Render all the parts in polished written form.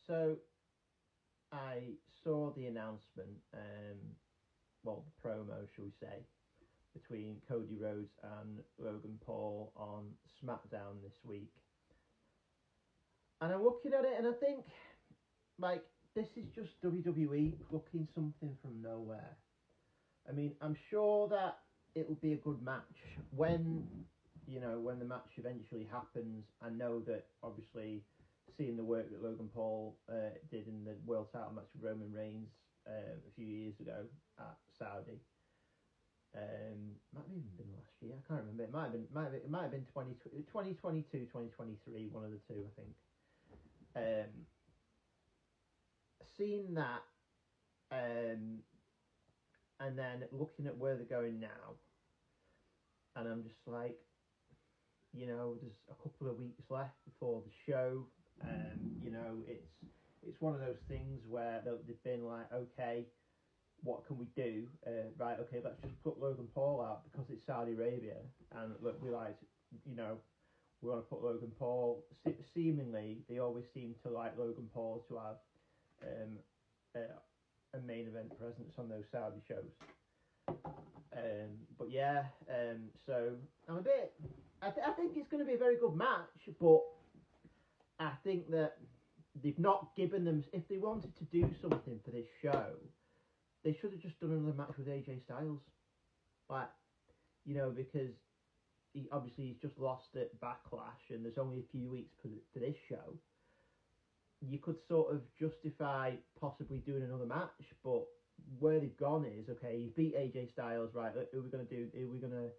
So I saw the announcement, well, the promo, shall we say, between Cody Rhodes and Logan Paul on SmackDown this week. And I'm looking at it and I think, like, this is just WWE plucking something from nowhere. I mean, I'm sure that it will be a good match when the match eventually happens. I know that, obviously, seeing the work that Logan Paul did in the world title match with Roman Reigns a few years ago at Saudi. Might have even been last year. I can't remember. It might have been 2022, 2023, one of the two, I think. Seeing that, and then looking at where they're going now, and I'm just like, there's a couple of weeks left before the show. It's one of those things where they've been like, okay, what can we do? Right, okay, let's just put Logan Paul out because it's Saudi Arabia, and look, we want to put Logan Paul. Seemingly, they always seem to like Logan Paul to have a main event presence on those Saudi shows. But yeah, so I'm a bit. I think it's going to be a very good match, but I think that they've not given them. If they wanted to do something for this show, they should have just done another match with AJ Styles, because he's just lost at Backlash, and there's only a few weeks for this show. You could sort of justify possibly doing another match, but where they've gone is, okay, you beat AJ Styles, right? Who are we going to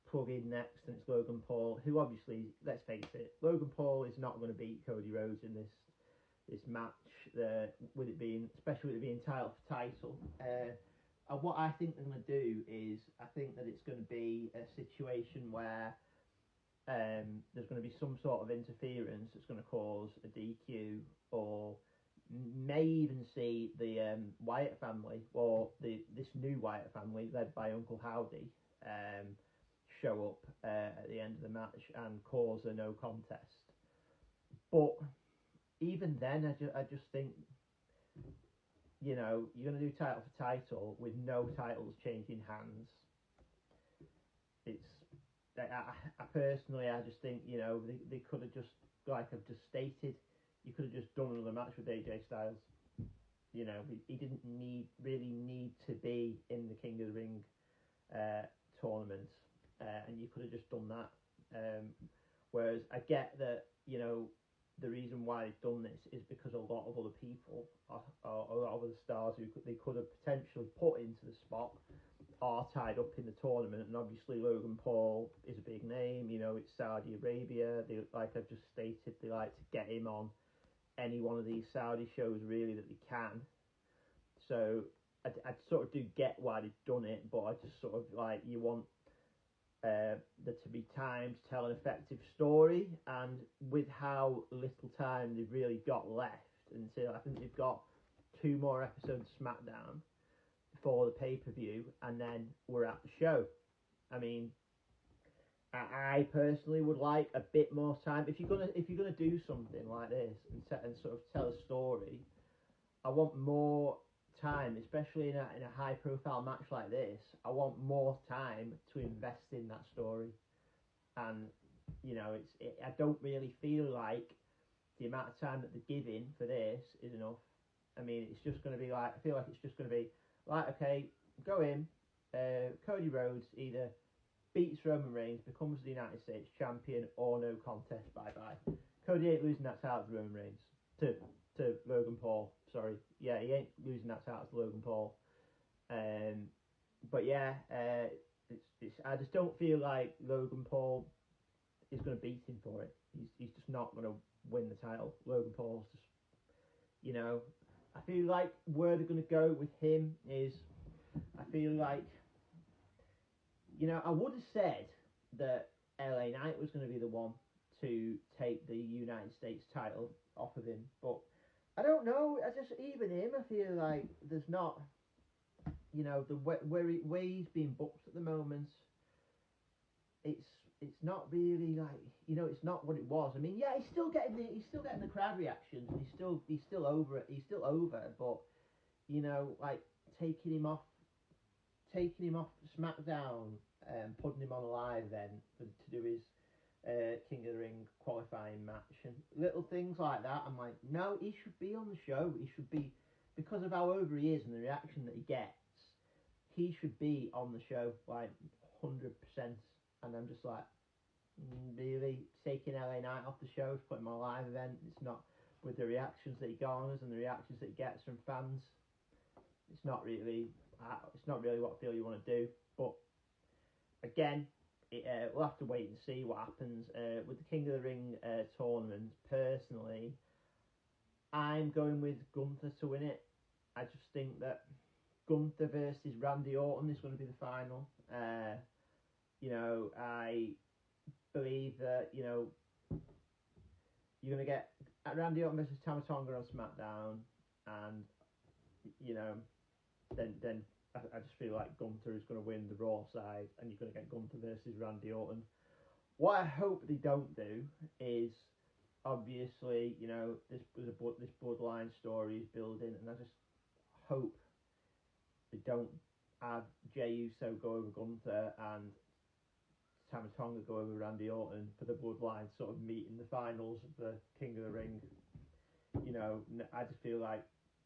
plug in next? And it's Logan Paul, who obviously, let's face it, Logan Paul is not going to beat Cody Rhodes in this match, especially with it being title for title. And what I think they're going to do is, I think that it's going to be a situation where there's going to be some sort of interference that's going to cause a DQ, or may even see the Wyatt family, or this new Wyatt family led by Uncle Howdy, show up at the end of the match and cause a no contest. But even then, I just think, you're going to do title for title with no titles changing hands. I personally, I just think, they could have just, like I've just stated, you could have just done another match with AJ Styles. He didn't really need to be in the King of the Ring tournament, and you could have just done that. Whereas I get that, the reason why they've done this is because a lot of other people, or a lot of other stars who they could have potentially put into the spot, are tied up in the tournament. And obviously Logan Paul is a big name. It's Saudi Arabia. They, like I've just stated, they like to get him on any one of these Saudi shows really that they can. So I sort of do get why they've done it, but I just sort of like, you want there to be time to tell an effective story, and with how little time they've really got left until, I think they've got 2 more episodes of SmackDown for the pay-per-view, and then we're at the show. I mean, I personally would like a bit more time. If you're gonna do something like this and sort of tell a story, I want more time, especially in a high profile match like this. I want more time to invest in that story, and I don't really feel like the amount of time that they're giving for this is enough. I mean, it's just going to be like, I feel like it's just going to be like, okay, go in, Cody Rhodes either beats Roman Reigns, becomes the United States champion, or no contest, bye bye. Cody ain't losing that title to Roman Reigns, to Logan Paul. Sorry, yeah, he ain't losing that title to Logan Paul. But yeah, I just don't feel like Logan Paul is going to beat him for it. He's just not going to win the title. Logan Paul's just, I feel like where they're going to go with him is, I feel like, I would have said that LA Knight was going to be the one to take the United States title off of him, but I don't know. Even him, I feel like there's not, the where he's being booked at the moment. It's it's not really like, you know, it's not what it was. I mean, yeah, he's still getting the crowd reactions, and he's still over it. He's still over, but you know, like taking him off SmackDown and putting him on a live event to do his King of the Ring qualifying match and little things like that. I'm like, no, he should be on the show. He should be, because of how over he is and the reaction that he gets. He should be on the show, like 100%. And I'm just like, really taking LA Knight off the show, putting him on a live event. It's not, with the reactions that he garners and the reactions that he gets from fans. It's not really what I feel you want to do. But again, we'll have to wait and see what happens with the King of the Ring tournament. Personally, I'm going with Gunther to win it. I just think that Gunther versus Randy Orton is going to be the final. You know, I believe that, you know, you're going to get Randy Orton versus Tama Tonga on SmackDown, and you know, then I just feel like Gunther is going to win the Raw side, and you're going to get Gunther versus Randy Orton. What I hope they don't do is, obviously, you know, this bloodline story is building, and I just hope they don't have Jey Uso go over Gunther and Tama Tonga go over Randy Orton for the bloodline sort of meet in the finals of the King of the Ring. You know, I just feel like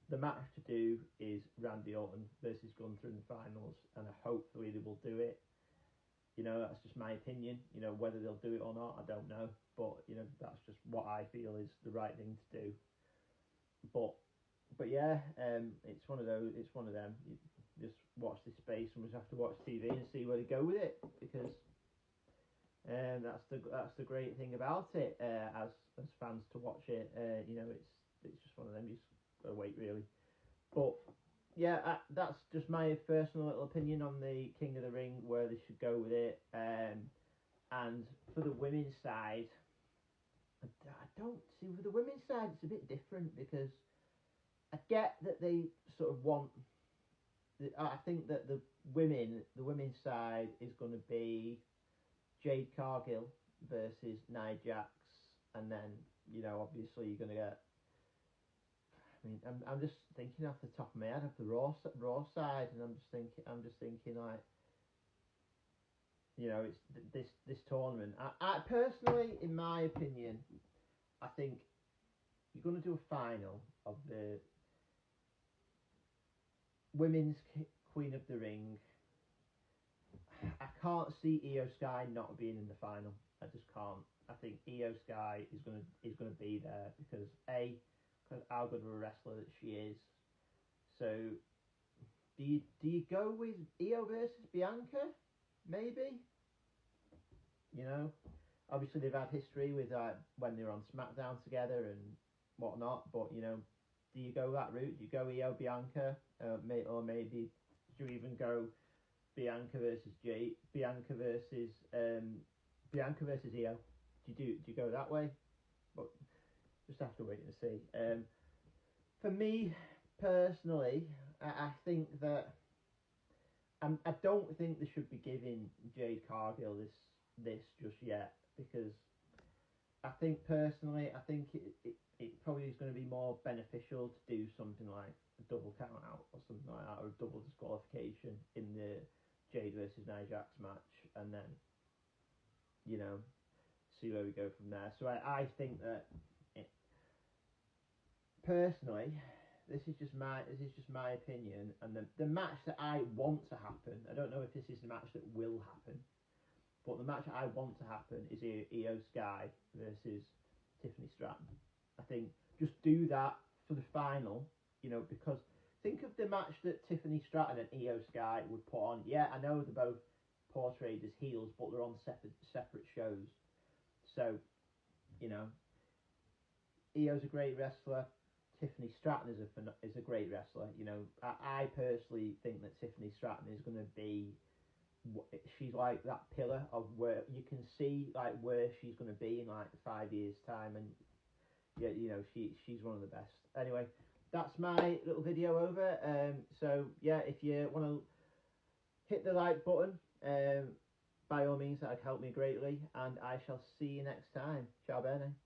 the match to do is Randy Orton versus Gunther in the finals, and hopefully they will do it. You know, that's just my opinion. You know, whether they'll do it or not, I don't know. But you know, that's just what I feel is the right thing to do. But yeah, it's one of those. It's one of them. You just watch this space, and we just have to watch TV and see where they go with it, because that's the great thing about it. As fans to watch it, you know, it's just one of them. You just gotta wait, really. But yeah, that's just my personal little opinion on the King of the Ring, where they should go with it. And for the women's side, I don't see, for the women's side it's a bit different, because I get that they sort of want. I think that the women's side is going to be Jade Cargill versus Nia Jax, and then, you know, obviously you're going to get. I mean, I'm just thinking off the top of my head of the Raw side, and I'm just thinking like, you know, it's this tournament. I personally, in my opinion, I think you're going to do a final of the women's Queen of the Ring. I can't see Io Sky not being in the final. I just can't. I think Io Sky is gonna be there because how good of a wrestler that she is. So do you go with Io versus Bianca? Maybe. You know, obviously they've had history with when they were on SmackDown together and whatnot. But you know, do you go that route? Do you go Io Bianca, or maybe do you even go Bianca versus Bianca versus Io? Do you go that way? But just have to wait and see. For me personally, I think that I don't think they should be giving Jade Cargill this just yet, because I think personally, it probably is going to be more beneficial to do something like a double count out or something like that, or a double disqualification in the Jade versus Nia Jax match, and then, you know, see where we go from there. So I think that personally, this is just my opinion, and the match that I want to happen, I don't know if this is the match that will happen, but the match that I want to happen is Io Sky versus Tiffany Stratton. I think just do that for the final, you know, because think of the match that Tiffany Stratton and Io Sky would put on. Yeah, I know they're both portrayed as heels, but they're on separate shows. So, you know, Io's a great wrestler. Tiffany Stratton is a great wrestler. You know, I personally think that Tiffany Stratton is going to be. She's like that pillar of where you can see like where she's going to be in like 5 years' time, and yeah, you know, she's one of the best. Anyway, that's my little video over. So yeah, if you want to hit the like button, by all means, that would help me greatly, and I shall see you next time. Ciao bene.